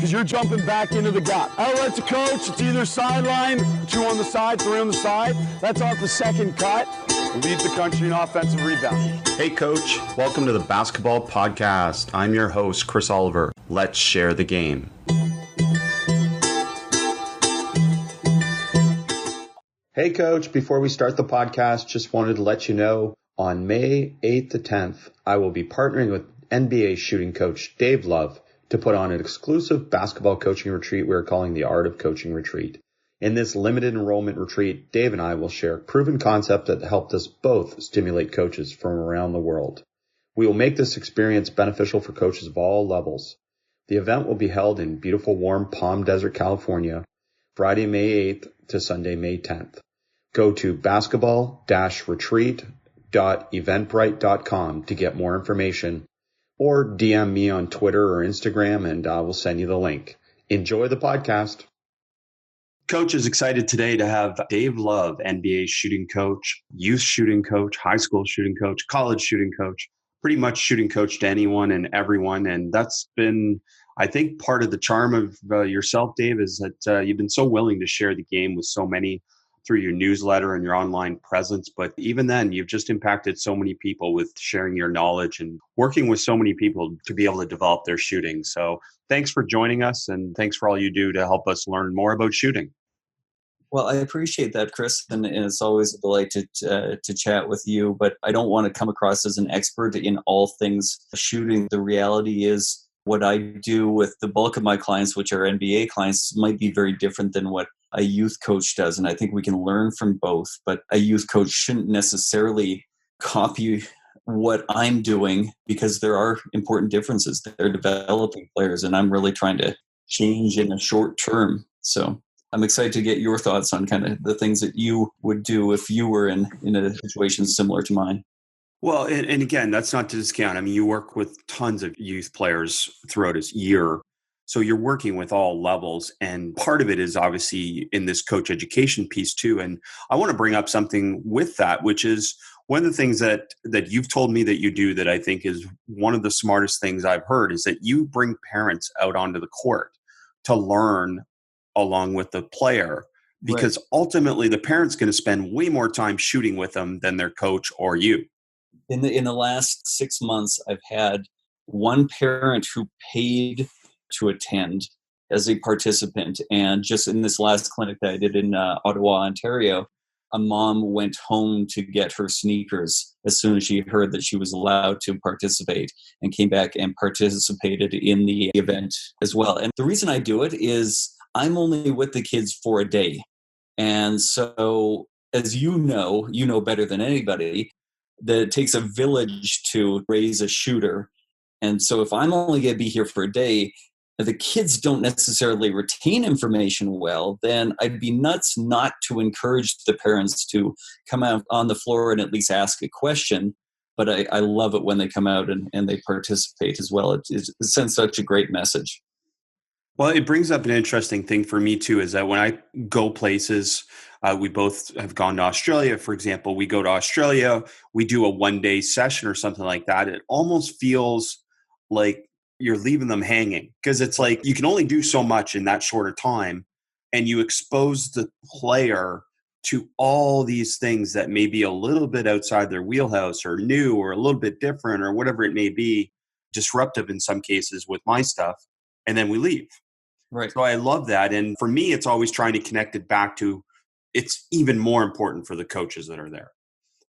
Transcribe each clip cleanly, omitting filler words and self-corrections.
because you're jumping back into the gap. Outlet to coach, it's either sideline, 2 on the side, 3 on the side. That's off the second cut. Lead the country in offensive rebounding. Hey coach, welcome to the Basketball Podcast. I'm your host, Chris Oliver. Let's share the game. Hey coach, before we start the podcast, just wanted to let you know on May 8th to 10th, I will be partnering with NBA shooting coach Dave Love to put on an exclusive basketball coaching retreat we're calling the Art of Coaching Retreat. In this limited enrollment retreat, Dave and I will share a proven concept that helped us both stimulate coaches from around the world. We will make this experience beneficial for coaches of all levels. The event will be held in beautiful, warm Palm Desert, California, Friday, May 8th to Sunday, May 10th. Go to basketball-retreat.eventbrite.com to get more information, or DM me on Twitter or Instagram and I will send you the link. Enjoy the podcast. Coach is excited today to have Dave Love, NBA shooting coach, youth shooting coach, high school shooting coach, college shooting coach, pretty much shooting coach to anyone and everyone. And that's been, I think, part of the charm of yourself, Dave, is that you've been so willing to share the game with so many through your newsletter and your online presence. But even then, you've just impacted so many people with sharing your knowledge and working with so many people to be able to develop their shooting. So thanks for joining us, and thanks for all you do to help us learn more about shooting. Well, I appreciate that, Chris, and it's always a delight to chat with you, but I don't want to come across as an expert in all things shooting. The reality is what I do with the bulk of my clients, which are NBA clients, might be very different than what a youth coach does, and I think we can learn from both, but a youth coach shouldn't necessarily copy what I'm doing because there are important differences. They're developing players, and I'm really trying to change in a short term. So I'm excited to get your thoughts on kind of the things that you would do if you were in a situation similar to mine. Well, and again, that's not to discount. I mean, you work with tons of youth players throughout this year. So you're working with all levels. And part of it is obviously in this coach education piece too. And I want to bring up something with that, which is one of the things that you've told me that you do that I think is one of the smartest things I've heard is that you bring parents out onto the court to learn along with the player, because ultimately the parent's going to spend way more time shooting with them than their coach or you. In the last 6 months, I've had one parent who paid to attend as a participant. And just in this last clinic that I did in Ottawa, Ontario, a mom went home to get her sneakers as soon as she heard that she was allowed to participate, and came back and participated in the event as well. And the reason I do it is I'm only with the kids for a day. And so, as you know better than anybody, that it takes a village to raise a shooter. And so if I'm only going to be here for a day, the kids don't necessarily retain information well, then I'd be nuts not to encourage the parents to come out on the floor and at least ask a question. But I love it when they come out and they participate as well. It sends such a great message. Well, it brings up an interesting thing for me too, is that when I go places, we both have gone to Australia, for example. We go to Australia, we do a one-day session or something like that. It almost feels like you're leaving them hanging, because it's like you can only do so much in that shorter time, and you expose the player to all these things that may be a little bit outside their wheelhouse or new or a little bit different or whatever it may be, disruptive in some cases with my stuff, and then we leave. Right. So I love that. And for me, it's always trying to connect it back to it's even more important for the coaches that are there.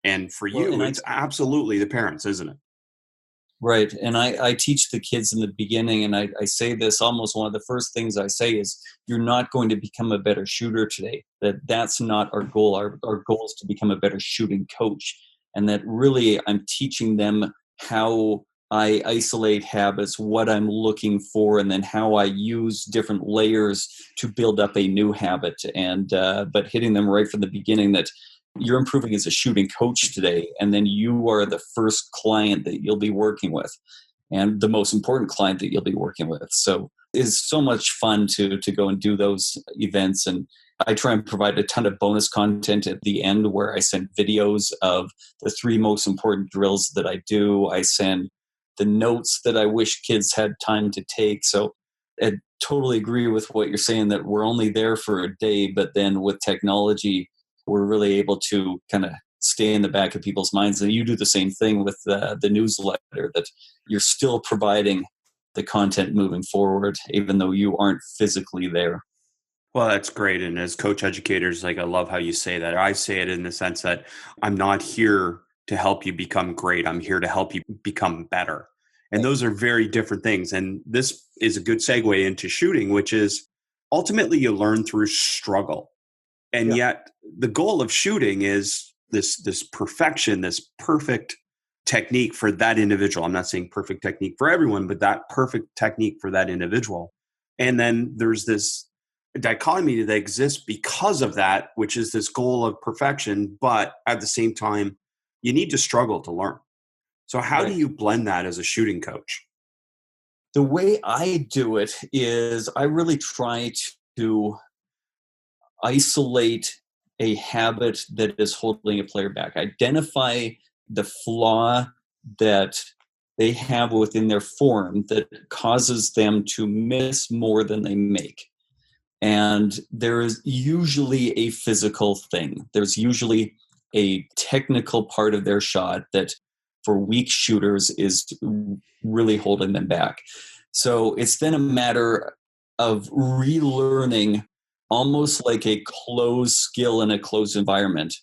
And for you, it's absolutely the parents, isn't it? Right. And I teach the kids in the beginning, and I say this, almost one of the first things I say is, you're not going to become a better shooter today. That's not our goal. Our goal is to become a better shooting coach. And that really I'm teaching them how I isolate habits, what I'm looking for, and then how I use different layers to build up a new habit. And but hitting them right from the beginning that you're improving as a shooting coach today, and then you are the first client that you'll be working with, and the most important client that you'll be working with. So it's so much fun to go and do those events. And I try and provide a ton of bonus content at the end where I send videos of the 3 most important drills that I do. I send the notes that I wish kids had time to take. So a totally agree with what you're saying, that we're only there for a day, but then with technology, we're really able to kind of stay in the back of people's minds. And you do the same thing with the newsletter, that you're still providing the content moving forward, even though you aren't physically there. Well, that's great. And as coach educators, like, I love how you say that. I say it in the sense that I'm not here to help you become great. I'm here to help you become better. And those are very different things. And this is a good segue into shooting, which is ultimately you learn through struggle. And yet the goal of shooting is this perfection, this perfect technique for that individual. I'm not saying perfect technique for everyone, but that perfect technique for that individual. And then there's this dichotomy that exists because of that, which is this goal of perfection. But at the same time, you need to struggle to learn. So how do you blend that as a shooting coach? The way I do it is I really try to isolate a habit that is holding a player back. Identify the flaw that they have within their form that causes them to miss more than they make. And there is usually a physical thing. There's usually a technical part of their shot that for weak shooters is really holding them back. So it's then a matter of relearning almost like a closed skill in a closed environment.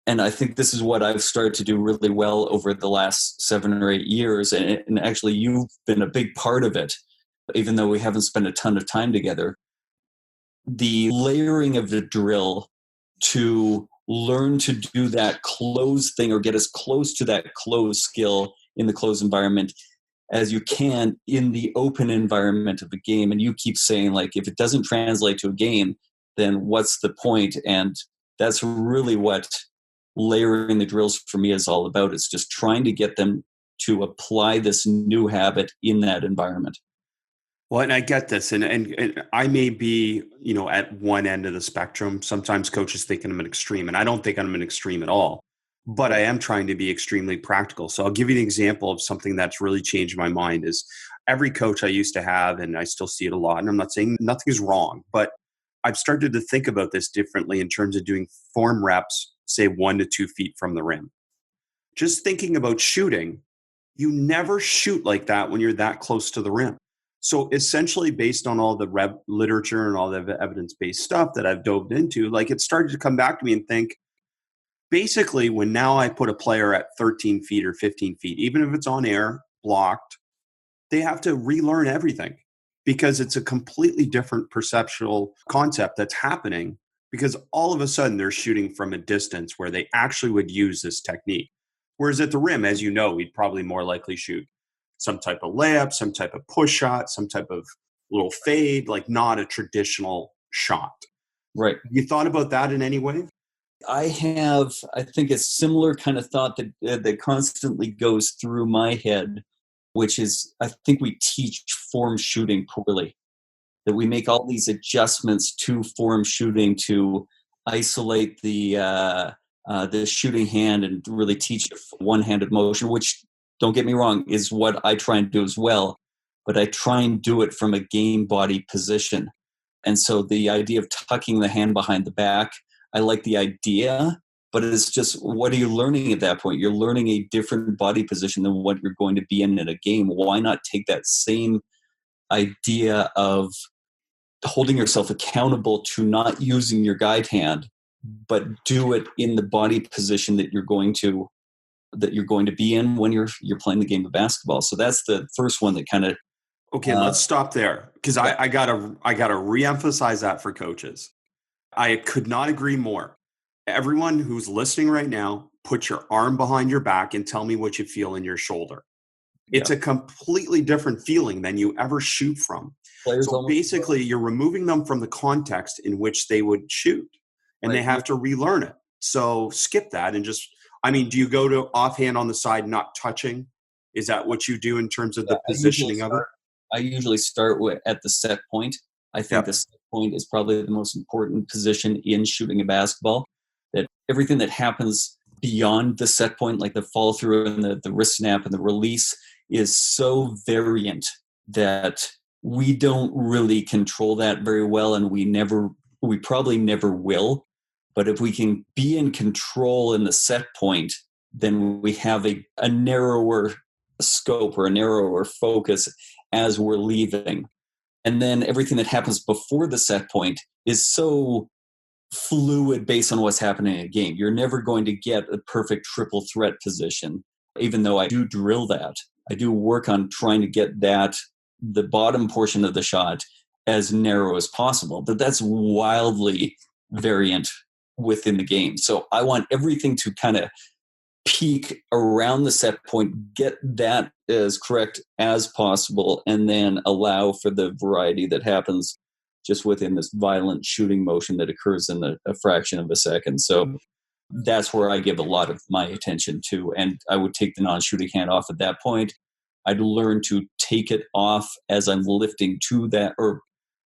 And I think this is what I've started to do really well over the last 7 or 8 years. And actually, you've been a big part of it, even though we haven't spent a ton of time together. The layering of the drill to learn to do that closed thing or get as close to that closed skill in the closed environment as you can in the open environment of the game. And you keep saying, like, if it doesn't translate to a game, then what's the point? And that's really what layering the drills for me is all about. It's just trying to get them to apply this new habit in that environment. Well, and I get this, and I may be, at one end of the spectrum. Sometimes coaches think I'm an extreme, and I don't think I'm an extreme at all. But I am trying to be extremely practical. So I'll give you an example of something that's really changed my mind. Is every coach I used to have, and I still see it a lot, and I'm not saying nothing is wrong, but I've started to think about this differently in terms of doing form reps, say 1 to 2 feet from the rim. Just thinking about shooting, you never shoot like that when you're that close to the rim. So essentially, based on all the literature and all the evidence-based stuff that I've dove into, like, it started to come back to me and think, basically, when now I put a player at 13 feet or 15 feet, even if it's on air, blocked, they have to relearn everything because it's a completely different perceptual concept that's happening, because all of a sudden they're shooting from a distance where they actually would use this technique. Whereas at the rim, as you know, we'd probably more likely shoot some type of layup, some type of push shot, some type of little fade, like not a traditional shot. Right. You thought about that in any way? I think a similar kind of thought that constantly goes through my head, which is, I think we teach form shooting poorly, that we make all these adjustments to form shooting to isolate the shooting hand and really teach one-handed motion, which, don't get me wrong, is what I try and do as well. But I try and do it from a game body position. And so the idea of tucking the hand behind the back, I like the idea, but it's just, what are you learning at that point? You're learning a different body position than what you're going to be in a game. Why not take that same idea of holding yourself accountable to not using your guide hand, but do it in the body position that you're going to be in when you're playing the game of basketball. So that's the first one that kind of. Okay, let's stop there, because I gotta reemphasize that for coaches. I could not agree more. Everyone who's listening right now, put your arm behind your back and tell me what you feel in your shoulder. It's a completely different feeling than you ever shoot from. So basically, you're removing them from the context in which they would shoot, and they have to relearn it. So skip that and just, do you go to offhand on the side, not touching? Is that what you do in terms of the positioning of it? I usually start at the set point. I think the set point is probably the most important position in shooting a basketball. That everything that happens beyond the set point, like the follow through and the wrist snap and the release, is so variant that we don't really control that very well, and we probably never will. But if we can be in control in the set point, then we have a narrower scope or a narrower focus as we're leaving. And then everything that happens before the set point is so fluid based on what's happening in a game. You're never going to get a perfect triple threat position, even though I do drill that. I do work on trying to get the bottom portion of the shot as narrow as possible, but that's wildly variant within the game. So I want everything to kind of peak around the set point, get that as correct as possible, and then allow for the variety that happens just within this violent shooting motion that occurs in a fraction of a second. So that's where I give a lot of my attention to, and I would take the non-shooting hand off at that point. I'd learn to take it off as I'm lifting to that, or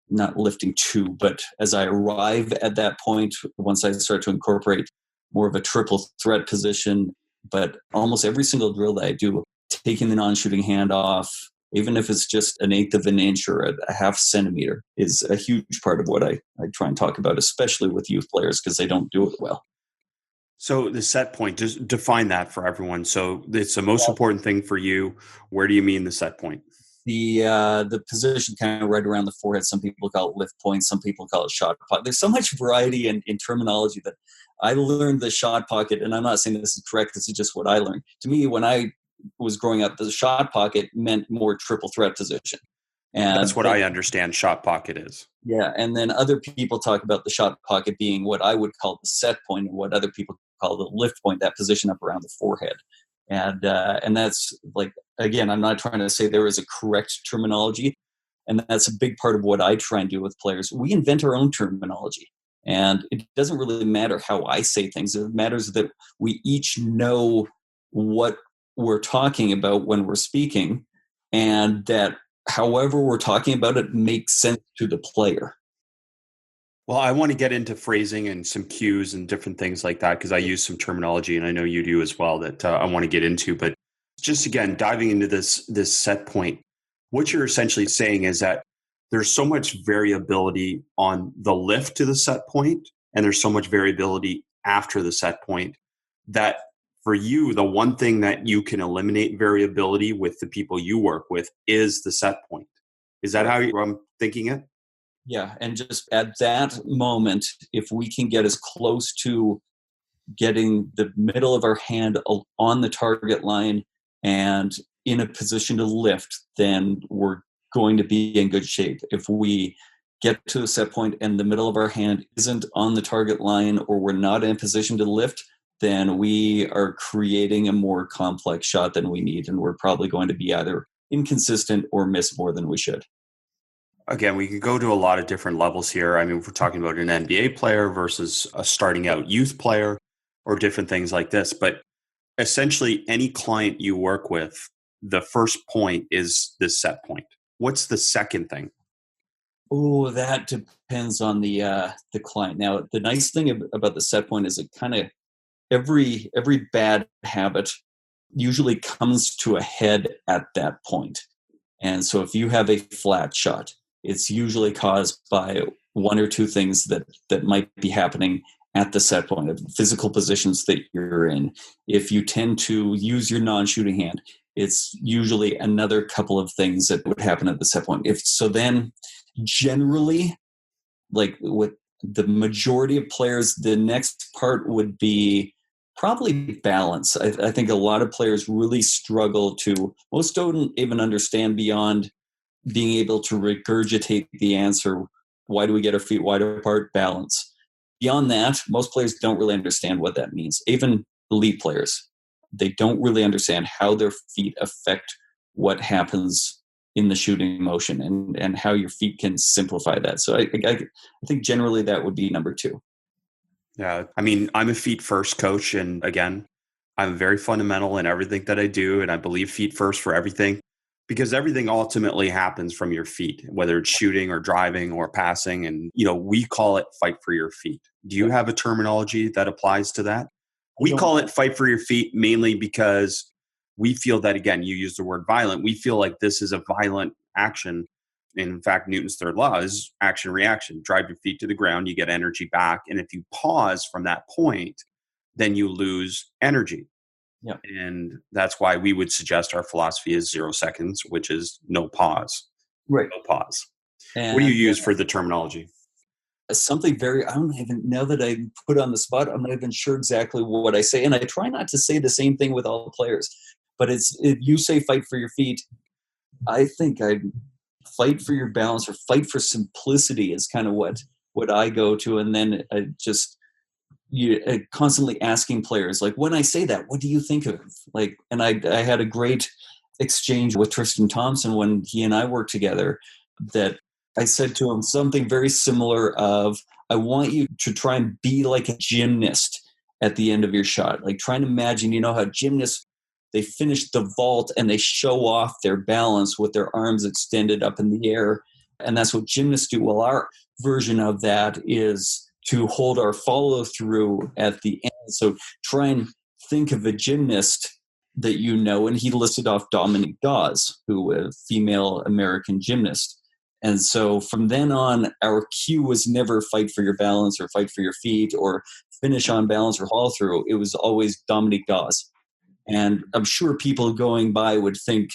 not lifting to, but as I arrive at that point, once I start to incorporate more of a triple threat position. But almost every single drill that I do, taking the non-shooting hand off, even if it's just an eighth of an inch or a half centimeter, is a huge part of what I try and talk about, especially with youth players, because they don't do it well. So the set point, just define that for everyone. So it's the most important thing for you. Where do you mean the set point? The position kind of right around the forehead. Some people call it lift point. Some people call it shot pocket. There's so much variety in terminology that I learned the shot pocket, and I'm not saying this is correct. This is just what I learned. To me, when I was growing up, the shot pocket meant more triple threat position. And that's what I understand shot pocket is. Yeah, and then other people talk about the shot pocket being what I would call the set point, and what other people call the lift point, that position up around the forehead. And that's, like, again, I'm not trying to say there is a correct terminology, and that's a big part of what I try and do with players. We invent our own terminology, and it doesn't really matter how I say things. It matters that we each know what we're talking about when we're speaking, and that however we're talking about it makes sense to the player. Well, I want to get into phrasing and some cues and different things like that, because I use some terminology, and I know you do as well, that I want to get into. But just again, diving into this set point, what you're essentially saying is that there's so much variability on the lift to the set point, and there's so much variability after the set point, that for you, the one thing that you can eliminate variability with the people you work with is the set point. Is that how I'm thinking it? Yeah, and just at that moment, if we can get as close to getting the middle of our hand on the target line and in a position to lift, then we're going to be in good shape. If we get to a set point and the middle of our hand isn't on the target line, or we're not in a position to lift, then we are creating a more complex shot than we need, and we're probably going to be either inconsistent or miss more than we should. Again, we can go to a lot of different levels here. I mean, if we're talking about an NBA player versus a starting out youth player or different things like this. But essentially, any client you work with, the first point is this set point. What's the second thing? Oh, that depends on the client. Now, the nice thing about the set point is it kind of every bad habit usually comes to a head at that point. And so if you have a flat shot, it's usually caused by one or two things that might be happening at the set point, of physical positions that you're in. If you tend to use your non-shooting hand, it's usually another couple of things that would happen at the set point. Then generally, like with the majority of players, the next part would be probably balance. I think a lot of players really struggle most don't even understand beyond being able to regurgitate the answer. Why do we get our feet wide apart? Balance. Beyond that, most players don't really understand what that means. Even elite players, they don't really understand how their feet affect what happens in the shooting motion, and how your feet can simplify that. So I think generally that would be number two. Yeah. I mean, I'm a feet first coach. And again, I'm very fundamental in everything that I do. And I believe feet first for everything, because everything ultimately happens from your feet, whether it's shooting or driving or passing. And, we call it fight for your feet. Do you have a terminology that applies to that? We call it fight for your feet mainly because we feel that, again, you use the word violent. We feel like this is a violent action And in fact, Newton's third law is action reaction. Drive your feet to the ground, you get energy back. And if you pause from that point, then you lose energy. Yeah. And that's why we would suggest our philosophy is 0 seconds, which is no pause. Right. No pause. And what do you use for the terminology? Something very, I don't even know that I put on the spot. I'm not even sure exactly what I say. And I try not to say the same thing with all the players, but if you say fight for your feet, I think I'd fight for your balance or fight for simplicity is kind of what I go to. And then I just, constantly asking players, like, when I say that, what do you think of? Like, and I had a great exchange with Tristan Thompson when he and I worked together, that I said to him something very similar of, I want you to try and be like a gymnast at the end of your shot. Like, try and imagine, how gymnasts, they finish the vault and they show off their balance with their arms extended up in the air. And that's what gymnasts do. Well, our version of that is to hold our follow through at the end. So try and think of a gymnast that and he listed off Dominique Dawes, who was a female American gymnast. And so from then on, our cue was never fight for your balance or fight for your feet or finish on balance or follow through. It was always Dominique Dawes. And I'm sure people going by would think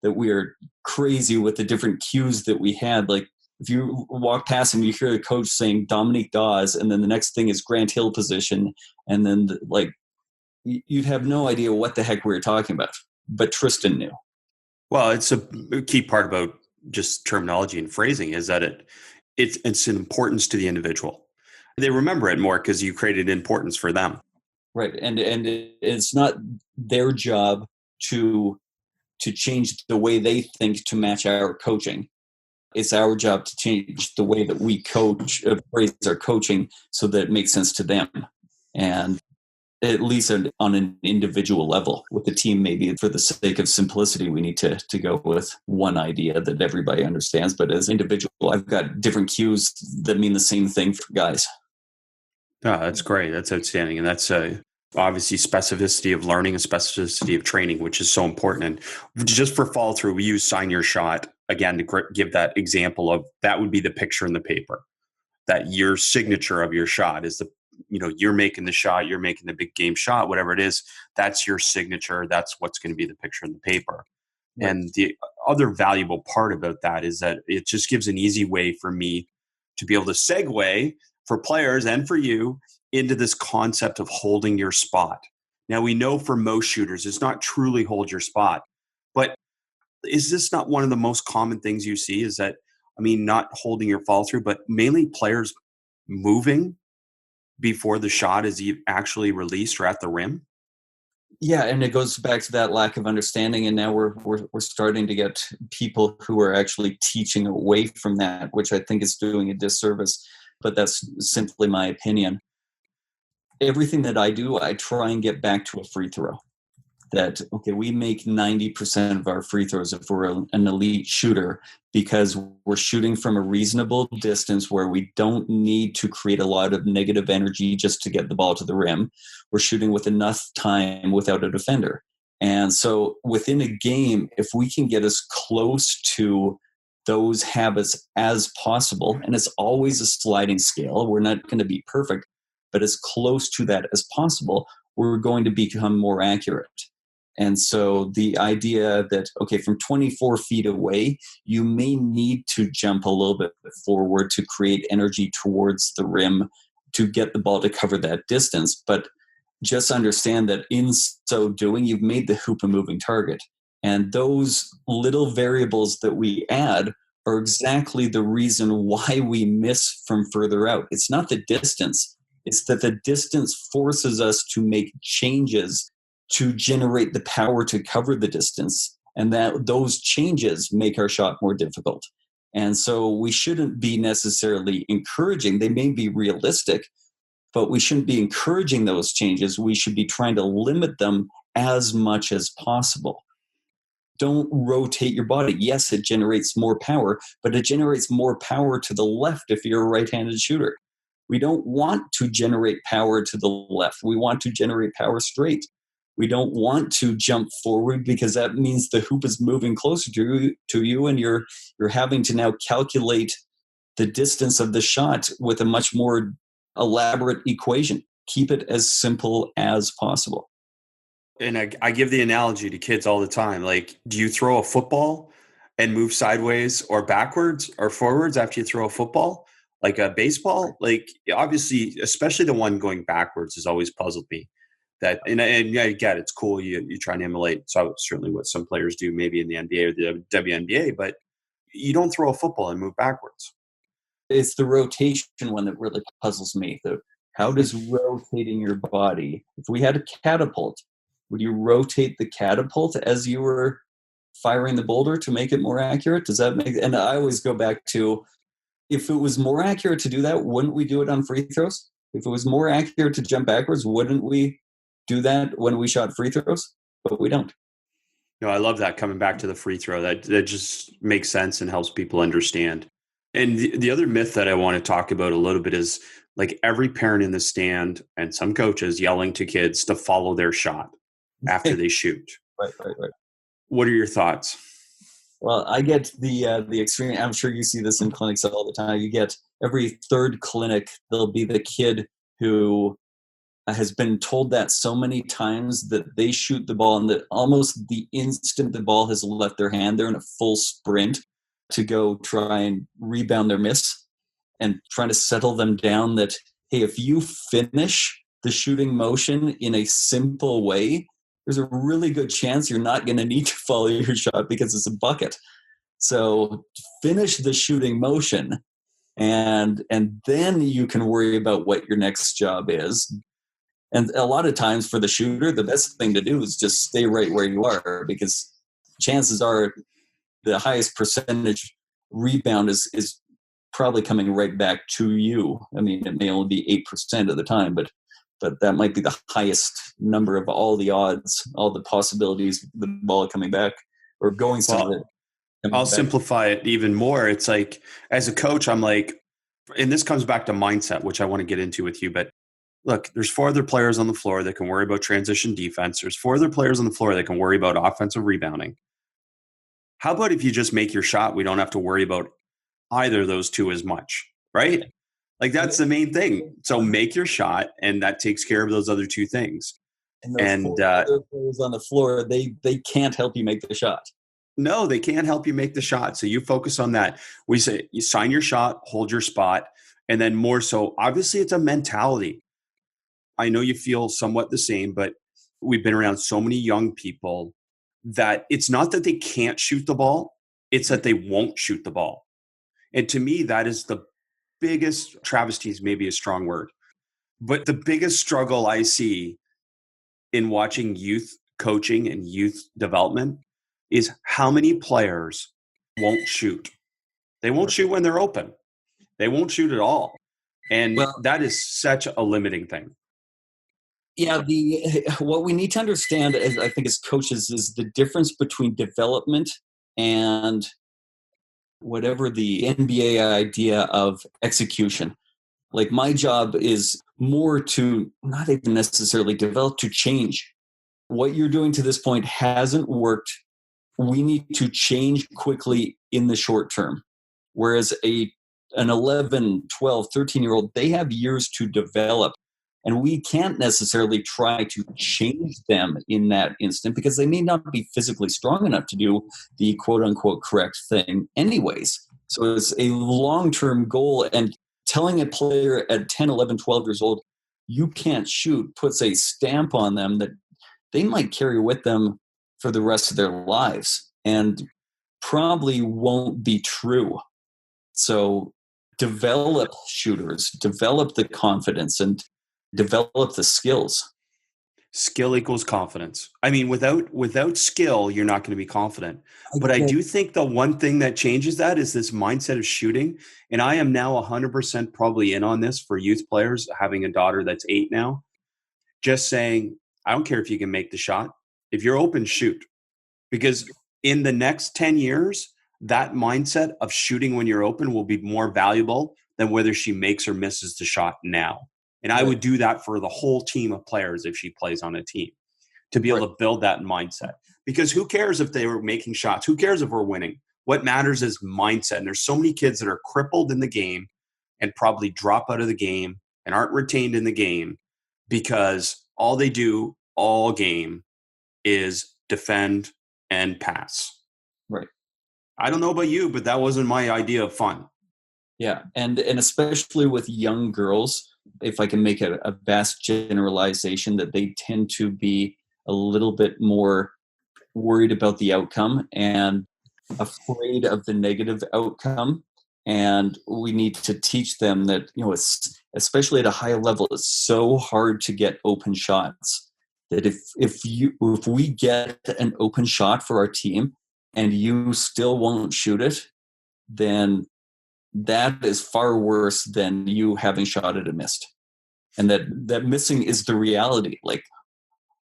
that we are crazy with the different cues that we had. Like, if you walk past him, you hear the coach saying Dominique Dawes, and then the next thing is Grant Hill position. And then you'd have no idea what the heck we were talking about, but Tristan knew. Well, it's a key part about just terminology and phrasing is that it's an importance to the individual. They remember it more because you created importance for them. Right. And it's not their job to change the way they think to match our coaching. It's our job to change the way that we coach, phrase our coaching so that it makes sense to them. And at least on an individual level. With the team, maybe for the sake of simplicity, we need to go with one idea that everybody understands. But as individual, I've got different cues that mean the same thing for guys. Oh, that's great. That's outstanding. And that's obviously specificity of learning and specificity of training, which is so important. And just for follow through, we use sign your shot again to give that example of that would be the picture in the paper, that your signature of your shot is you're making the shot, you're making the big game shot, whatever it is, that's your signature. That's what's going to be the picture in the paper. Right. And the other valuable part about that is that it just gives an easy way for me to be able to segue for players and for you into this concept of holding your spot. Now, we know for most shooters, it's not truly hold your spot, but is this not one of the most common things you see is that, not holding your follow through, but mainly players moving before the shot is actually released or at the rim? Yeah, and it goes back to that lack of understanding. And now we're starting to get people who are actually teaching away from that, which I think is doing a disservice. But that's simply my opinion. Everything that I do, I try and get back to a free throw. That, okay, we make 90% of our free throws if we're an elite shooter because we're shooting from a reasonable distance where we don't need to create a lot of negative energy just to get the ball to the rim. We're shooting with enough time without a defender. And so within a game, if we can get as close to those habits as possible, and it's always a sliding scale, we're not going to be perfect, but as close to that as possible, we're going to become more accurate. And so the idea that, okay, from 24 feet away, you may need to jump a little bit forward to create energy towards the rim to get the ball to cover that distance. But just understand that in so doing, you've made the hoop a moving target. And those little variables that we add are exactly the reason why we miss from further out. It's not the distance. It's that the distance forces us to make changes to generate the power to cover the distance, and that those changes make our shot more difficult. And so we shouldn't be necessarily encouraging. They may be realistic, but we shouldn't be encouraging those changes. We should be trying to limit them as much as possible. Don't rotate your body. Yes, it generates more power, but it generates more power to the left if you're a right-handed shooter. We don't want to generate power to the left. We want to generate power straight. We don't want to jump forward because that means the hoop is moving closer to you, and you're having to now calculate the distance of the shot with a much more elaborate equation. Keep it as simple as possible. And I give the analogy to kids all the time. Like, do you throw a football and move sideways or backwards or forwards after you throw a football? Like a baseball? Like, obviously, especially the one going backwards has always puzzled me. That and yeah, I get it. It's cool. You try and emulate. So certainly what some players do, maybe in the NBA or the WNBA, but you don't throw a football and move backwards. It's the rotation one that really puzzles me. How does rotating your body, if we had a catapult, would you rotate the catapult as you were firing the boulder to make it more accurate? Does that make, and I always go back to, if it was more accurate to do that, wouldn't we do it on free throws? If it was more accurate to jump backwards, wouldn't we do that when we shot free throws? But we don't. No, I love that, coming back to the free throw. That just makes sense and helps people understand. And the other myth that I want to talk about a little bit is, like, every parent in the stand and some coaches yelling to kids to follow their shot after they shoot. Right. What are your thoughts? Well, I get the extreme. I'm sure you see this in clinics all the time. You get every third clinic, there'll be the kid who has been told that so many times that they shoot the ball, and that almost the instant the ball has left their hand, they're in a full sprint to go try and rebound their miss, and trying to settle them down that, hey, if you finish the shooting motion in a simple way, there's a really good chance you're not going to need to follow your shot because it's a bucket. So finish the shooting motion, and then you can worry about what your next job is. And a lot of times for the shooter, the best thing to do is just stay right where you are, because chances are the highest percentage rebound is probably coming right back to you. I mean, it may only be 8% of the time, but that might be the highest number of all the odds, all the possibilities, the ball coming back or going somewhere. I'll simplify it even more. It's like, as a coach, I'm like, and this comes back to mindset, which I want to get into with you, but look, there's 4 other players on the floor that can worry about transition defense. There's 4 other players on the floor that can worry about offensive rebounding. How about if you just make your shot? We don't have to worry about either of those 2 as much, right? Like, that's the main thing. So make your shot, and that takes care of those other 2 things. And those 4 other players on the floor, they can't help you make the shot. No, they can't help you make the shot. So you focus on that. We say you sign your shot, hold your spot, and then more so, obviously, it's a mentality. I know you feel somewhat the same, but we've been around so many young people that it's not that they can't shoot the ball, it's that they won't shoot the ball. And to me, that is the biggest, travesty is maybe a strong word, but the biggest struggle I see in watching youth coaching and youth development is how many players won't shoot. They won't shoot when they're open. They won't shoot at all. And that is such a limiting thing. Yeah, what we need to understand, I think, as coaches, is the difference between development and whatever the NBA idea of execution. Like, my job is more to not even necessarily develop, to change. What you're doing to this point hasn't worked. We need to change quickly in the short term. Whereas an 11, 12, 13-year-old, they have years to develop. And we can't necessarily try to change them in that instant because they may not be physically strong enough to do the quote-unquote correct thing anyways. So it's a long-term goal, and telling a player at 10, 11, 12 years old, you can't shoot, puts a stamp on them that they might carry with them for the rest of their lives and probably won't be true. So develop shooters, develop the confidence, and develop the skills. Skill equals confidence. I mean, without skill, you're not going to be confident. But I do think the one thing that changes that is this mindset of shooting. And I am now 100% probably in on this for youth players, having a daughter that's 8 now. Just saying, I don't care if you can make the shot. If you're open, shoot. Because in the next 10 years, that mindset of shooting when you're open will be more valuable than whether she makes or misses the shot now. And I would do that for the whole team of players if she plays on a team. to be able to build that mindset. Because who cares if they were making shots? Who cares if we're winning? What matters is mindset. And there's so many kids that are crippled in the game and probably drop out of the game and aren't retained in the game because all they do all game is defend and pass. Right. I don't know about you, but that wasn't my idea of fun. Yeah. And especially with young girls, if I can make a vast generalization, that they tend to be a little bit more worried about the outcome and afraid of the negative outcome. And we need to teach them that, it's, especially at a high level, it's so hard to get open shots, that if we get an open shot for our team and you still won't shoot it, then that is far worse than you having shot it and missed. And that missing is the reality. Like,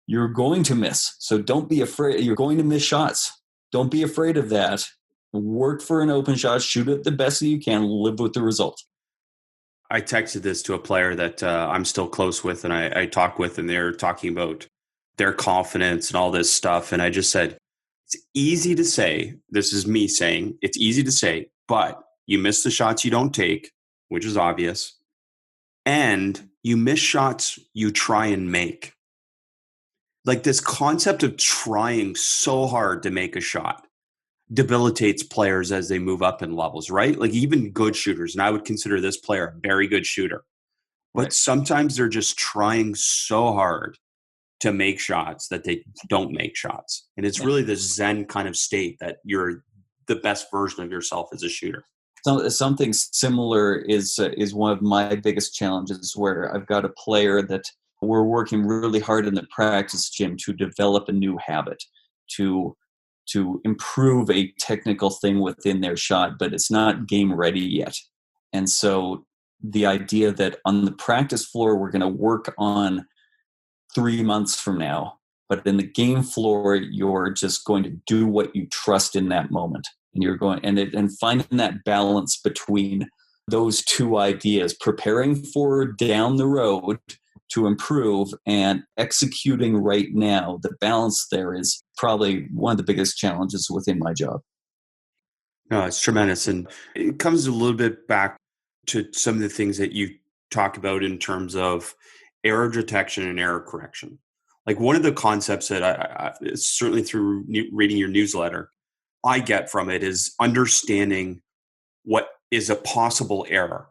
you're going to miss. So don't be afraid. You're going to miss shots. Don't be afraid of that. Work for an open shot, shoot it the best that you can, live with the result. I texted this to a player that I'm still close with and I talk with, and they're talking about their confidence and all this stuff. And I just said, it's easy to say, this is me saying, it's easy to say, but you miss the shots you don't take, which is obvious. And you miss shots you try and make. Like, this concept of trying so hard to make a shot debilitates players as they move up in levels, right? Like, even good shooters, and I would consider this player a very good shooter, but right. Sometimes they're just trying so hard to make shots that they don't make shots. And it's really the Zen kind of state that you're the best version of yourself as a shooter. So, something similar is one of my biggest challenges, where I've got a player that we're working really hard in the practice gym to develop a new habit, to improve a technical thing within their shot, but it's not game ready yet. And so the idea that on the practice floor, we're going to work on 3 months from now, but in the game floor, you're just going to do what you trust in that moment. And you're going and finding that balance between those two ideas, preparing for down the road to improve and executing right now. The balance there is probably one of the biggest challenges within my job. No, it's tremendous. And it comes a little bit back to some of the things that you talk about in terms of error detection and error correction. Like, one of the concepts that I certainly through reading your newsletter, I get from it is understanding what is a possible error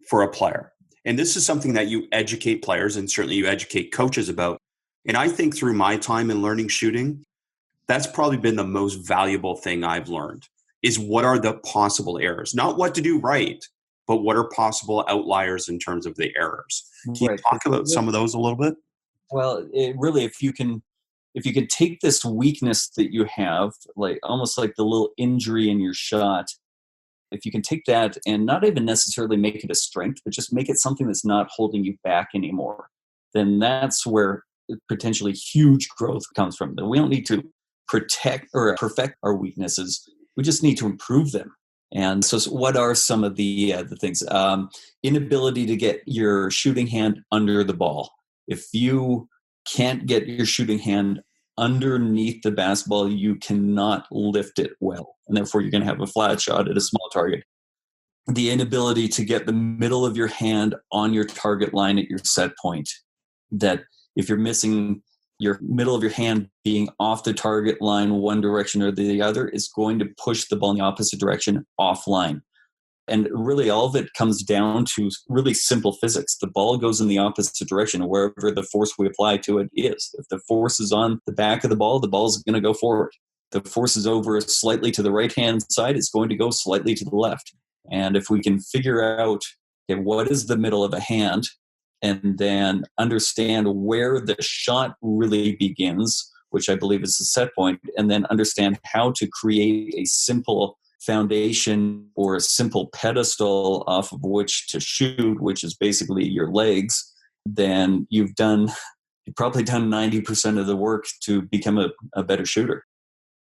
for a player. And this is something that you educate players, and certainly you educate coaches about. And I think through my time in learning shooting, that's probably been the most valuable thing I've learned, is what are the possible errors? Not what to do right, but what are possible outliers in terms of the errors. Can you talk about some of those a little bit? Well, really, if you can take this weakness that you have, like almost like the little injury in your shot, if you can take that and not even necessarily make it a strength, but just make it something that's not holding you back anymore, then that's where potentially huge growth comes from. That we don't need to protect or perfect our weaknesses. We just need to improve them. And so what are some of the things? Inability to get your shooting hand under the ball. If you can't get your shooting hand underneath the basketball, you cannot lift it well. And therefore, you're going to have a flat shot at a small target. The inability to get the middle of your hand on your target line at your set point. That if you're missing your middle of your hand being off the target line one direction or the other, is going to push the ball in the opposite direction offline. And really, all of it comes down to really simple physics. The ball goes in the opposite direction wherever the force we apply to it is. If the force is on the back of the ball is going to go forward. If the force is over slightly to the right-hand side, it's going to go slightly to the left. And if we can figure out, okay, what is the middle of a hand, and then understand where the shot really begins, which I believe is the set point, and then understand how to create a simple foundation or a simple pedestal off of which to shoot, which is basically your legs, then you've probably done 90% of the work to become a better shooter.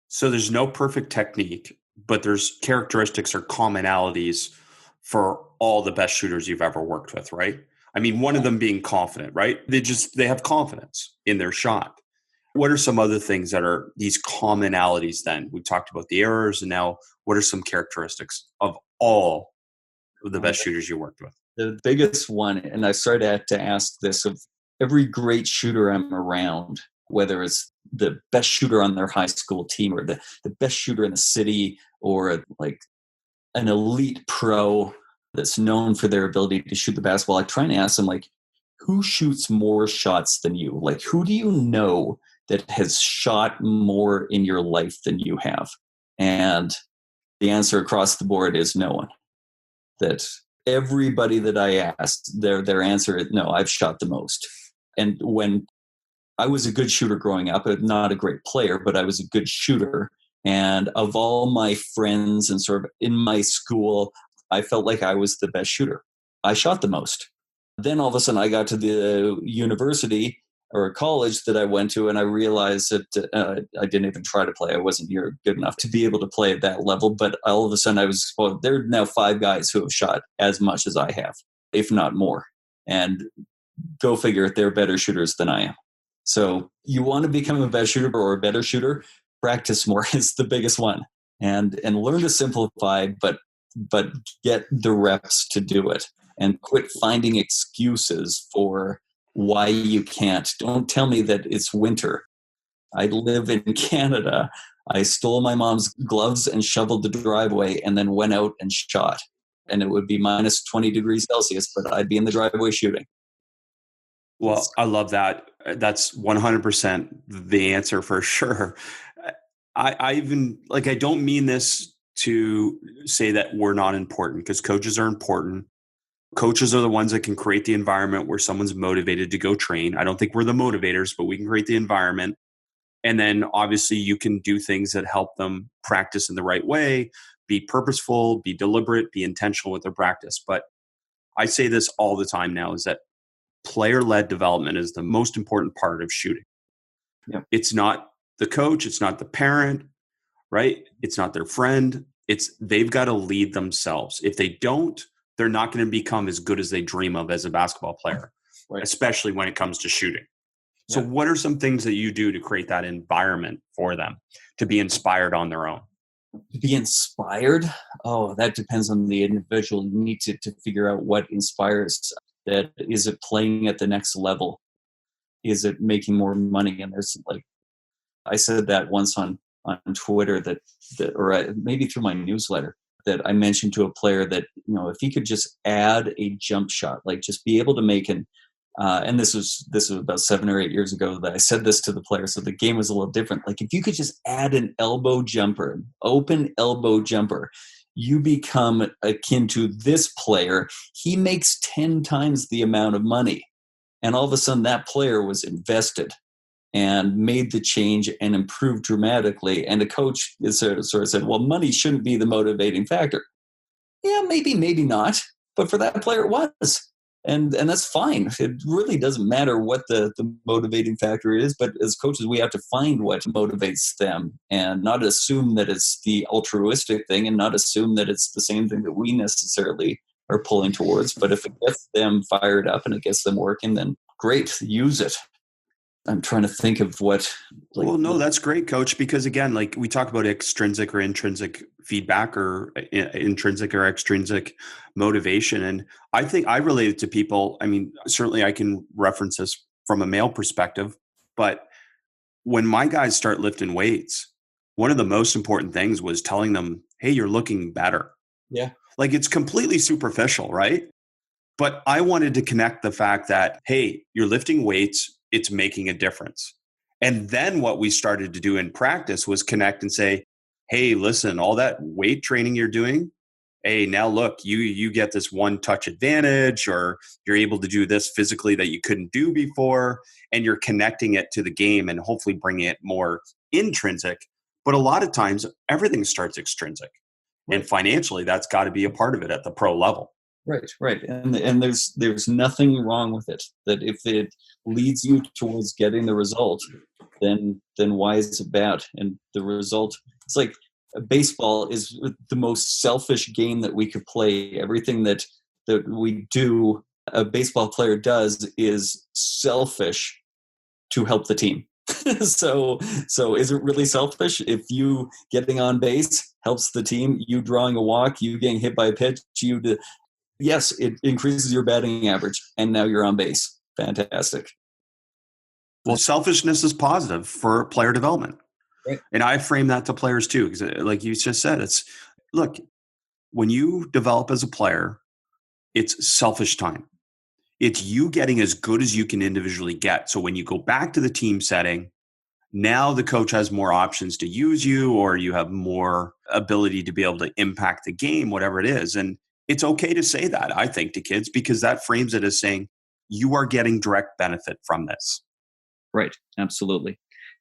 So there's no perfect technique, but there's characteristics or commonalities for all the best shooters you've ever worked with, right? I mean, one of them being confident, right? They have confidence in their shot. What are some other things that are these commonalities then? We talked about the errors, and now what are some characteristics of all of the best shooters you worked with? The biggest one, and I started to ask this of every great shooter I'm around, whether it's the best shooter on their high school team or the best shooter in the city or like an elite pro that's known for their ability to shoot the basketball, I try and ask them, like, who shoots more shots than you? Like, who do you know that has shot more in your life than you have? And the answer across the board is no one. That everybody that I asked, their answer is no, I've shot the most. And when I was a good shooter growing up, not a great player, but I was a good shooter. And of all my friends and sort of in my school, I felt like I was the best shooter. I shot the most. Then all of a sudden I got to the university or a college that I went to, and I realized that I didn't even try to play. I wasn't near good enough to be able to play at that level. But all of a sudden there are now 5 guys who have shot as much as I have, if not more. And go figure, they're better shooters than I am. So you want to become a best shooter or a better shooter, practice more is the biggest one. And learn to simplify, but get the reps to do it. And quit finding excuses for why you can't. Don't tell me that it's winter. I live in Canada. I stole my mom's gloves and shoveled the driveway and then went out and shot. And it would be minus 20 degrees Celsius, but I'd be in the driveway shooting. Well, I love that. That's 100% the answer for sure. I even, like, I don't mean this to say that we're not important, because coaches are important. Coaches are the ones that can create the environment where someone's motivated to go train. I don't think we're the motivators, but we can create the environment. And then obviously you can do things that help them practice in the right way, be purposeful, be deliberate, be intentional with their practice. But I say this all the time now, is that player-led development is the most important part of shooting. Yep. It's not the coach, it's not the parent, right? It's not their friend. They've got to lead themselves. If they don't, they're not going to become as good as they dream of as a basketball player, right, especially when it comes to shooting. So what are some things that you do to create that environment for them to be inspired on their own? To be inspired? Oh, that depends on the individual. You need to figure out what inspires. That is it playing at the next level? Is it making more money? And there's, like, I said that once on Twitter that or maybe through my newsletter, that I mentioned to a player that, if he could just add a jump shot, like just be able to make and this was about 7 or 8 years ago that I said this to the player. So the game was a little different. Like, if you could just add an elbow jumper, an open elbow jumper, you become akin to this player. He makes 10 times the amount of money. And all of a sudden that player was invested and made the change and improved dramatically. And the coach sort of said, well, money shouldn't be the motivating factor. Yeah, maybe not. But for that player, it was. And that's fine. It really doesn't matter what the motivating factor is. But as coaches, we have to find what motivates them and not assume that it's the altruistic thing and not assume that it's the same thing that we necessarily are pulling towards. But if it gets them fired up and it gets them working, then great, use it. I'm trying to think of what. Well, no, that's great, Coach, because again, like we talk about extrinsic or intrinsic feedback or intrinsic or extrinsic motivation. And I think I relate it to people. I mean, certainly I can reference this from a male perspective, but when my guys start lifting weights, one of the most important things was telling them, hey, you're looking better. Yeah. Like, it's completely superficial, right? But I wanted to connect the fact that, hey, you're lifting weights, it's making a difference. And then what we started to do in practice was connect and say, hey, listen, all that weight training you're doing, hey, now look, you get this one touch advantage, or you're able to do this physically that you couldn't do before, and you're connecting it to the game and hopefully bringing it more intrinsic. But a lot of times everything starts extrinsic. Right. And financially, that's got to be a part of it at the pro level. Right. And there's nothing wrong with it. That if it leads you towards getting the result, then why is it bad? And the result, it's like baseball is the most selfish game that we could play. Everything that we do a baseball player does is selfish to help the team. so is it really selfish if you getting on base helps the team, you drawing a walk, you getting hit by a pitch, yes, it increases your batting average, and now you're on base. Fantastic. Well, selfishness is positive for player development. Right. And I frame that to players too, because like you just said, look, when you develop as a player, it's selfish time. It's you getting as good as you can individually get. So when you go back to the team setting, now the coach has more options to use you, or you have more ability to be able to impact the game, whatever it is. And it's okay to say that, I think, to kids, because that frames it as saying you are getting direct benefit from this. Right. Absolutely.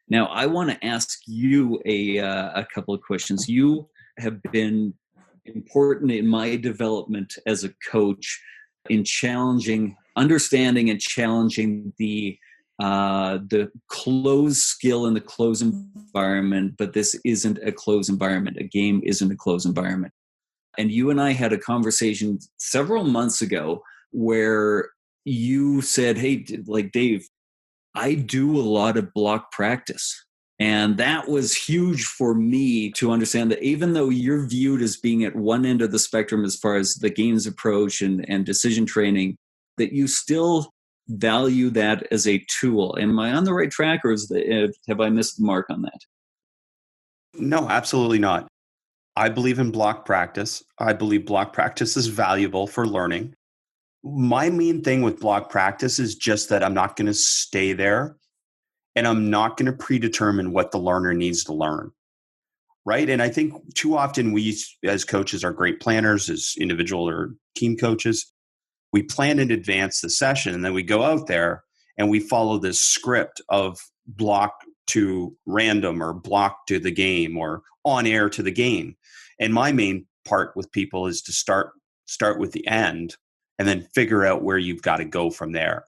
Now, I want to ask you a couple of questions. You have been important in my development as a coach in understanding and challenging the closed skill in the closed environment, but this isn't a closed environment. A game isn't a closed environment. And you and I had a conversation several months ago where you said, hey, like Dave, I do a lot of block practice. And that was huge for me to understand that even though you're viewed as being at one end of the spectrum as far as the game's approach and decision training, that you still value that as a tool. Am I on the right track, or have I missed the mark on that? No, absolutely not. I believe in block practice. I believe block practice is valuable for learning. My main thing with block practice is just that I'm not going to stay there, and I'm not going to predetermine what the learner needs to learn. Right. And I think too often we as coaches are great planners, as individual or team coaches. We plan in advance the session, and then we go out there and we follow this script of block to random or block to the game or on air to the game. And my main part with people is to start with the end and then figure out where you've got to go from there.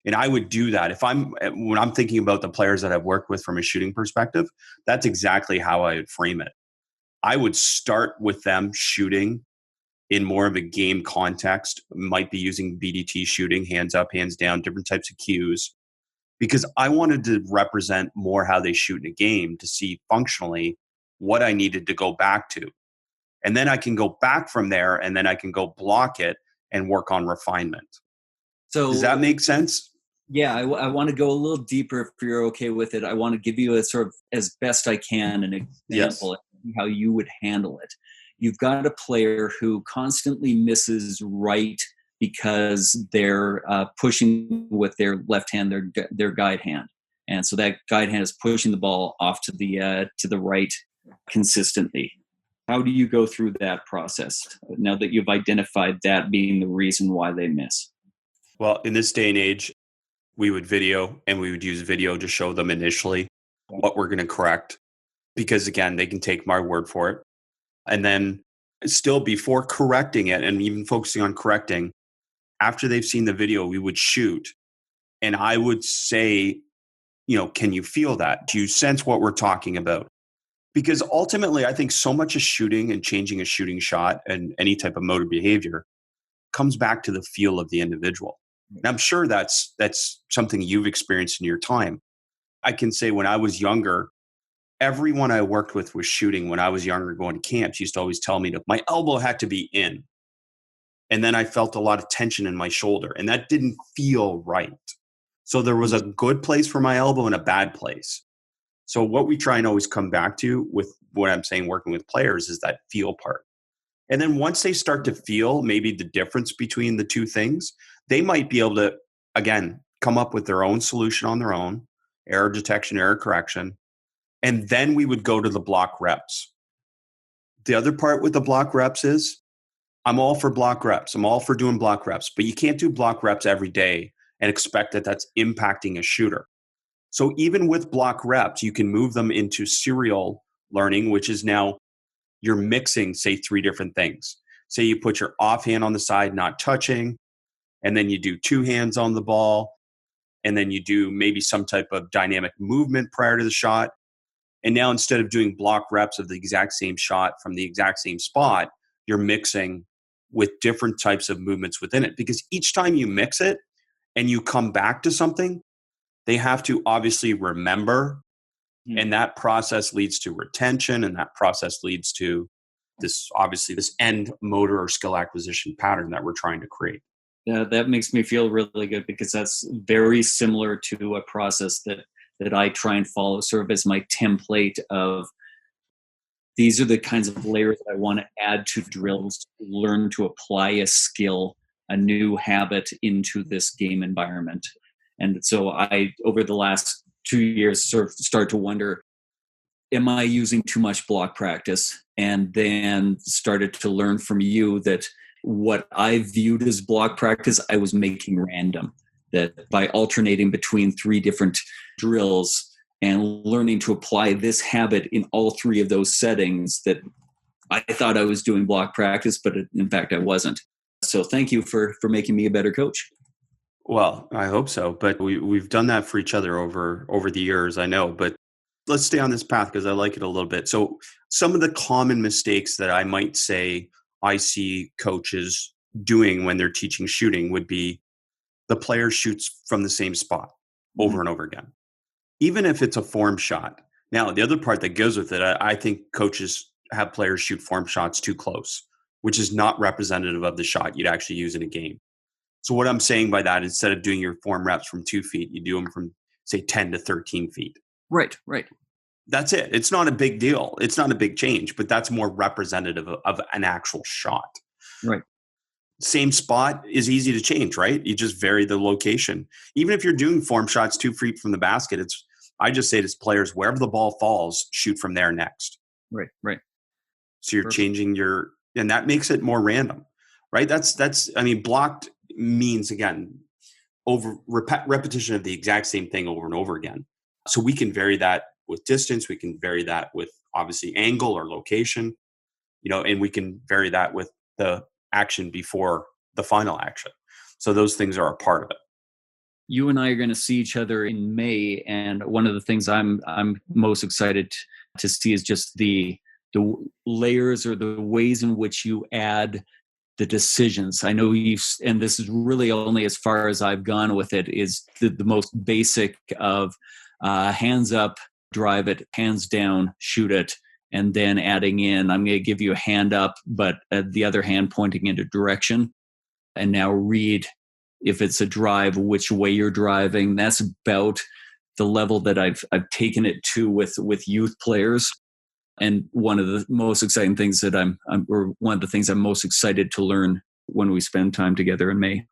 And I would do that when I'm thinking about the players that I've worked with from a shooting perspective. That's exactly how I would frame it. I would start with them shooting in more of a game context, might be using BDT shooting, hands up, hands down, different types of cues, because I wanted to represent more how they shoot in a game to see functionally what I needed to go back to. And then I can go back from there, and then I can go block it and work on refinement. So does that make sense? Yeah, I want to go a little deeper if you're okay with it. I want to give you a sort of, as best I can, an example of how you would handle it. You've got a player who constantly misses right because they're pushing with their left hand, their guide hand. And so that guide hand is pushing the ball off to the right consistently. How do you go through that process now that you've identified that being the reason why they miss? Well, in this day and age, we would video, and we would use video to show them initially what we're going to correct. Because again, they can take my word for it. And then still before correcting it, and even focusing on correcting, after they've seen the video, we would shoot. And I would say, can you feel that? Do you sense what we're talking about? Because ultimately, I think so much of shooting and changing a shooting shot and any type of motor behavior comes back to the feel of the individual. And I'm sure that's something you've experienced in your time. I can say when I was younger, everyone I worked with was shooting. When I was younger, going to camps, used to always tell me that my elbow had to be in. And then I felt a lot of tension in my shoulder, and that didn't feel right. So there was a good place for my elbow and a bad place. So what we try and always come back to with what I'm saying, working with players, is that feel part. And then once they start to feel maybe the difference between the two things, they might be able to, again, come up with their own solution on their own, error detection, error correction. And then we would go to the block reps. The other part with the block reps is I'm all for block reps. I'm all for doing block reps, but you can't do block reps every day and expect that that's impacting a shooter. So even with block reps, you can move them into serial learning, which is now you're mixing, say, 3 different things. Say you put your offhand on the side, not touching, and then you do 2 hands on the ball, and then you do maybe some type of dynamic movement prior to the shot. And now instead of doing block reps of the exact same shot from the exact same spot, you're mixing with different types of movements within it. Because each time you mix it and you come back to something, they have to obviously remember. And that process leads to retention, and that process leads to this end motor or skill acquisition pattern that we're trying to create. Yeah, that makes me feel really good, because that's very similar to a process that I try and follow, sort of as my template of, these are the kinds of layers that I want to add to drills to learn to apply a skill, a new habit into this game environment. And so I, over the last 2 years, sort of start to wonder, am I using too much block practice? And then started to learn from you that what I viewed as block practice, I was making random. That by alternating between 3 different drills and learning to apply this habit in all 3 of those settings, that I thought I was doing block practice, but in fact I wasn't. So thank you for making me a better coach. Well, I hope so. But we've done that for each other over the years, I know. But let's stay on this path because I like it a little bit. So some of the common mistakes that I might say I see coaches doing when they're teaching shooting would be the player shoots from the same spot over and over again, even if it's a form shot. Now, the other part that goes with it, I think coaches have players shoot form shots too close, which is not representative of the shot you'd actually use in a game. So what I'm saying by that, instead of doing your form reps from 2 feet, you do them from, say, 10 to 13 feet. Right. That's it. It's not a big deal. It's not a big change, but that's more representative of an actual shot. Right. Same spot is easy to change, right? You just vary the location. Even if you're doing form shots 2 feet from the basket, I just say to players, wherever the ball falls, shoot from there next. Right. So you're changing and that makes it more random, right? Blocked means, again, repetition of the exact same thing over and over again. So we can vary that with distance. We can vary that with obviously angle or location, and we can vary that with the action before the final action. So those things are a part of it. You and I are going to see each other in May, and one of the things I'm most excited to see is just the layers or the ways in which you add the decisions. I know and this is really only as far as I've gone with it, is the most basic of hands up, drive it, hands down, shoot it, and then adding in, I'm going to give you a hand up, but the other hand pointing in a direction. And now read, if it's a drive, which way you're driving. That's about the level that I've taken it to with youth players. And one of the most exciting things that one of the things I'm most excited to learn when we spend time together in May.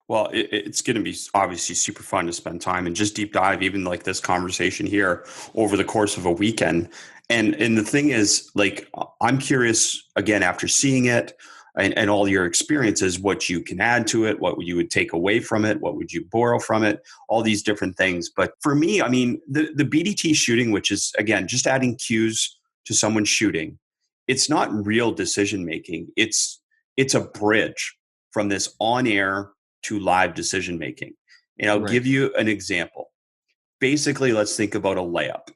Well, it's going to be obviously super fun to spend time and just deep dive, even like this conversation here, over the course of a weekend. And the thing is, like, I'm curious, again, after seeing it and all your experiences, what you can add to it, what you would take away from it, what would you borrow from it, all these different things. But for me, I mean, the BDT shooting, which is, again, just adding cues to someone shooting, it's not real decision making. It's a bridge from this on-air to live decision making. And I'll give you an example. Basically, let's think about a layup.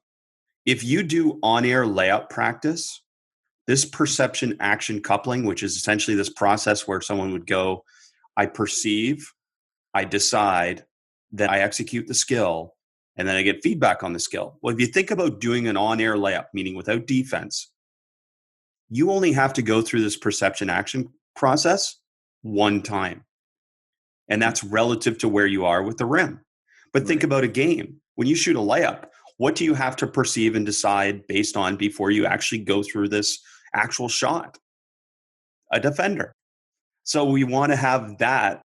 If you do on-air layup practice, this perception action coupling, which is essentially this process where someone would go, I perceive, I decide, then I execute the skill, and then I get feedback on the skill. Well, if you think about doing an on-air layup, meaning without defense, you only have to go through this perception action process one time. And that's relative to where you are with the rim. But think about a game. When you shoot a layup, what do you have to perceive and decide based on before you actually go through this actual shot? A defender. So we want to have that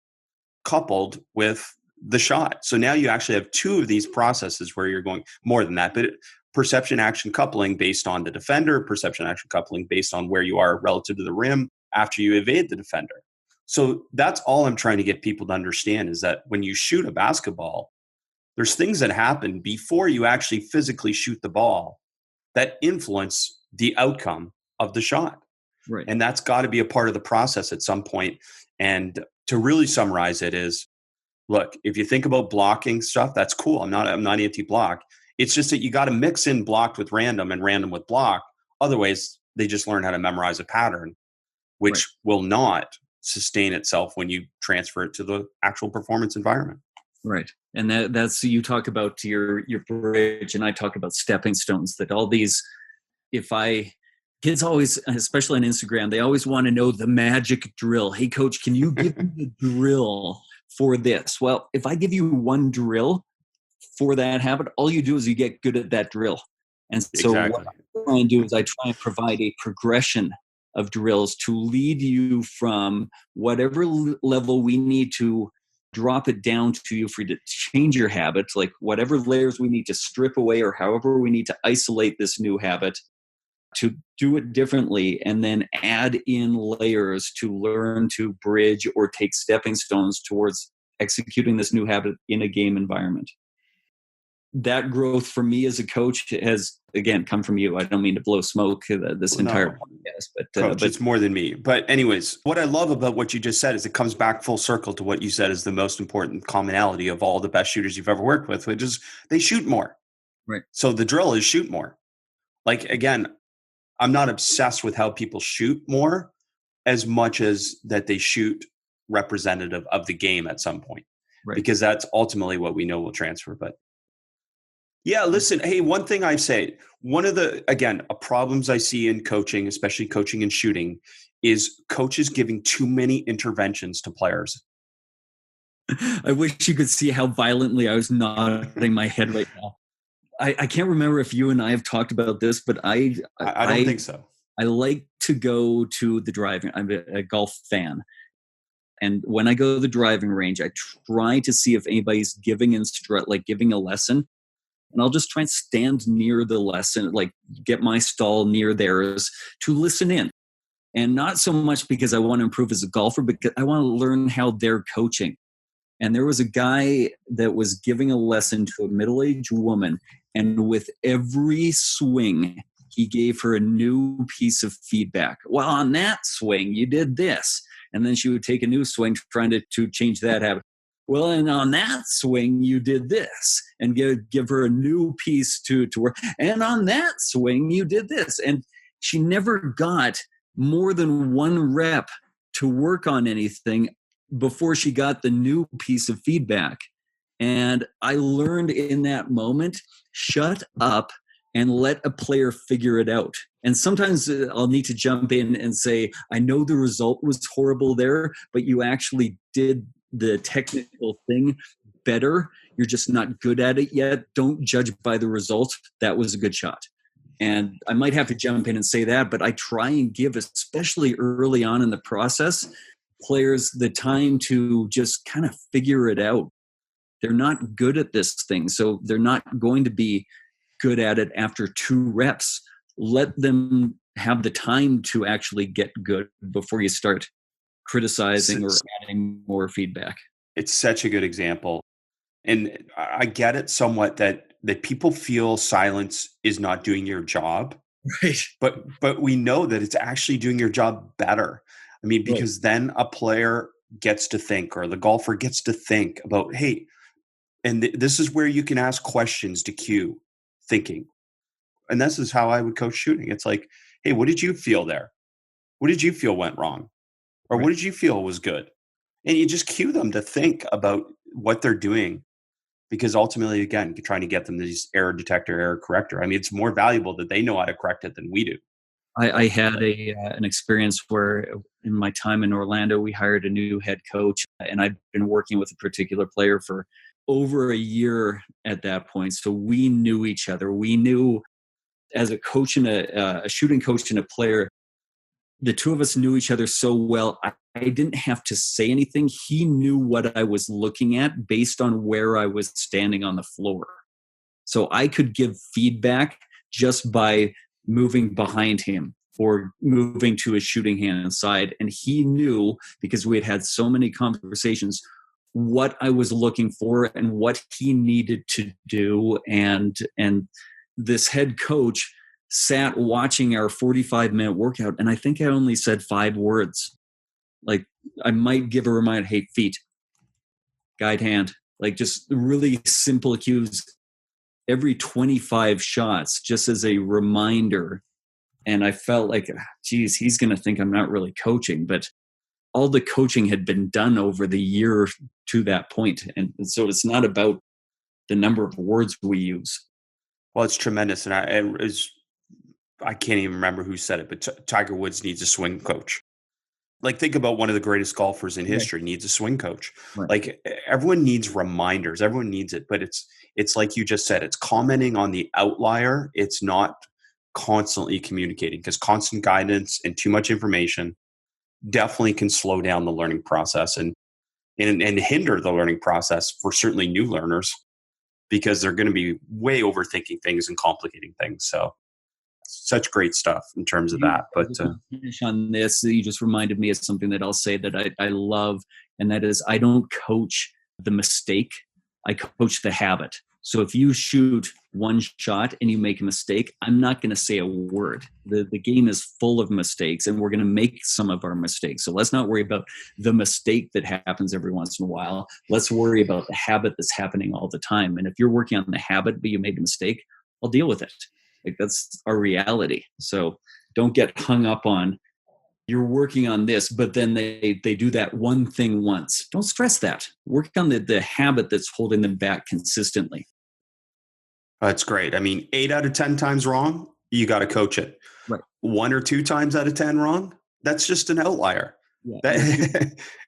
coupled with the shot. So now you actually have 2 of these processes where you're going more than that, but perception action coupling based on the defender, perception action coupling based on where you are relative to the rim after you evade the defender. So that's all I'm trying to get people to understand, is that when you shoot a basketball, there's things that happen before you actually physically shoot the ball that influence the outcome of the shot. Right. And that's got to be a part of the process at some point. And to really summarize it is, look, if you think about blocking stuff, that's cool. I'm not anti-block. It's just that you got to mix in blocked with random and random with block. Otherwise, they just learn how to memorize a pattern. which will not sustain itself when you transfer it to the actual performance environment. Right. And that's, you talk about your bridge, and I talk about stepping stones, that all these, kids always, especially on Instagram, they always want to know the magic drill. Hey coach, can you give me the drill for this? Well, if I give you one drill for that habit, all you do is you get good at that drill. And so what I try and do is I try and provide a progression of drills to lead you from whatever level we need to drop it down to you for you to change your habits, like whatever layers we need to strip away or however we need to isolate this new habit to do it differently, and then add in layers to learn to bridge or take stepping stones towards executing this new habit in a game environment. That growth for me as a coach has, again, come from you. I don't mean to blow smoke this entire podcast, but Coach, it's more than me. But anyways, what I love about what you just said is it comes back full circle to what you said is the most important commonality of all the best shooters you've ever worked with, which is they shoot more. Right. So the drill is shoot more. Like, again, I'm not obsessed with how people shoot more as much as that they shoot representative of the game at some point, because that's ultimately what we know will transfer. But yeah, listen, hey, one thing I say, one of the, again, problems I see in coaching, especially coaching and shooting, is coaches giving too many interventions to players. I wish you could see how violently I was nodding my head right now. I can't remember if you and I have talked about this, but I don't think so. I like to go to the driving. I'm a golf fan. And when I go to the driving range, I try to see if anybody's giving a lesson. And I'll just try and stand near the lesson, like get my stall near theirs to listen in. And not so much because I want to improve as a golfer, because I want to learn how they're coaching. And there was a guy that was giving a lesson to a middle-aged woman. And with every swing, he gave her a new piece of feedback. Well, on that swing, you did this. And then she would take a new swing trying to change that habit. Well, and on that swing, you did this, and give her a new piece to work. And on that swing, you did this. And she never got more than one rep to work on anything before she got the new piece of feedback. And I learned in that moment, shut up and let a player figure it out. And sometimes I'll need to jump in and say, I know the result was horrible there, but you actually did the technical thing better. You're just not good at it yet. Don't judge by the result. That was a good shot. And I might have to jump in and say that, but I try and give, especially early on in the process, players the time to just kind of figure it out. They're not good at this thing, so they're not going to be good at it after 2 reps. Let them have the time to actually get good before you start criticizing or adding more feedback. It's such a good example. And I get it somewhat that people feel silence is not doing your job. Right. But we know that it's actually doing your job better. I mean, because then a player gets to think, or the golfer gets to think about, hey, and this is where you can ask questions to cue thinking. And this is how I would coach shooting. It's like, hey, what did you feel there? What did you feel went wrong? Or what did you feel was good? And you just cue them to think about what they're doing. Because ultimately, again, you're trying to get them these error detector, error corrector. I mean, it's more valuable that they know how to correct it than we do. I had an experience where in my time in Orlando, we hired a new head coach, and I'd been working with a particular player for over a year at that point. So we knew each other. We knew, as a coach and a shooting coach and a player, the two of us knew each other so well. I didn't have to say anything. He knew what I was looking at based on where I was standing on the floor. So I could give feedback just by moving behind him or moving to his shooting hand side. And he knew, because we had had so many conversations, what I was looking for and what he needed to do. And this head coach sat watching our 45-minute workout, and I think I only said 5 words. Like, I might give a reminder, hey, feet, guide hand, like just really simple cues every 25 shots, just as a reminder And I felt like, geez, he's going to think I'm not really coaching. But all the coaching had been done over the year to that point. And so it's not about the number of words we use. Well, it's tremendous. And I can't even remember who said it, but Tiger Woods needs a swing coach. Like, think about one of the greatest golfers in history needs a swing coach. Right. Like, everyone needs reminders. Everyone needs it. But it's like you just said, it's commenting on the outlier. It's not constantly communicating, because constant guidance and too much information definitely can slow down the learning process and hinder the learning process for certainly new learners, because they're going to be way overthinking things and complicating things. So such great stuff in terms of that. But finish on this, you just reminded me of something that I'll say that I love, and that is, I don't coach the mistake, I coach the habit. So if you shoot one shot and you make a mistake, I'm not going to say a word. The game is full of mistakes, and we're going to make some of our mistakes. So let's not worry about the mistake that happens every once in a while. Let's worry about the habit that's happening all the time. And if you're working on the habit, but you made a mistake, I'll deal with it. Like, that's our reality. So don't get hung up on, you're working on this, but then they do that one thing once. Don't stress that. Work on the habit that's holding them back consistently. That's great. I mean, 8 out of 10 times wrong, you got to coach it. Right. 1 or 2 times out of 10 wrong, that's just an outlier. Yeah.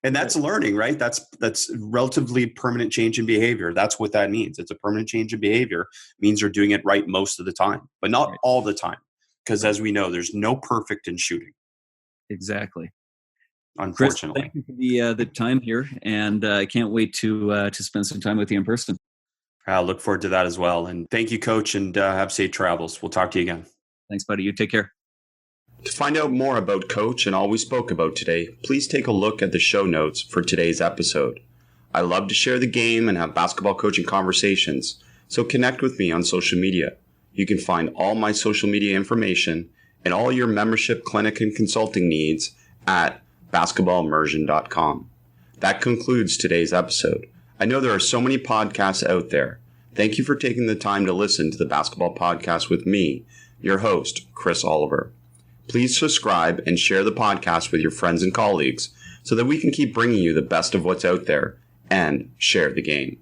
And that's learning, right? That's relatively permanent change in behavior. That's what that means. It's a permanent change in behavior. It means you're doing it right most of the time, but not all the time. Because as we know, there's no perfect in shooting. Exactly. Unfortunately. Chris, thank you for the time here, and I can't wait to spend some time with you in person. I look forward to that as well. And thank you, Coach, and have safe travels. We'll talk to you again. Thanks, buddy. You take care. To find out more about Coach and all we spoke about today, please take a look at the show notes for today's episode. I love to share the game and have basketball coaching conversations, so connect with me on social media. You can find all my social media information and all your membership, clinic, and consulting needs at basketballimmersion.com. That concludes today's episode. I know there are so many podcasts out there. Thank you for taking the time to listen to the Basketball Podcast with me, your host, Chris Oliver. Please subscribe and share the podcast with your friends and colleagues so that we can keep bringing you the best of what's out there and share the game.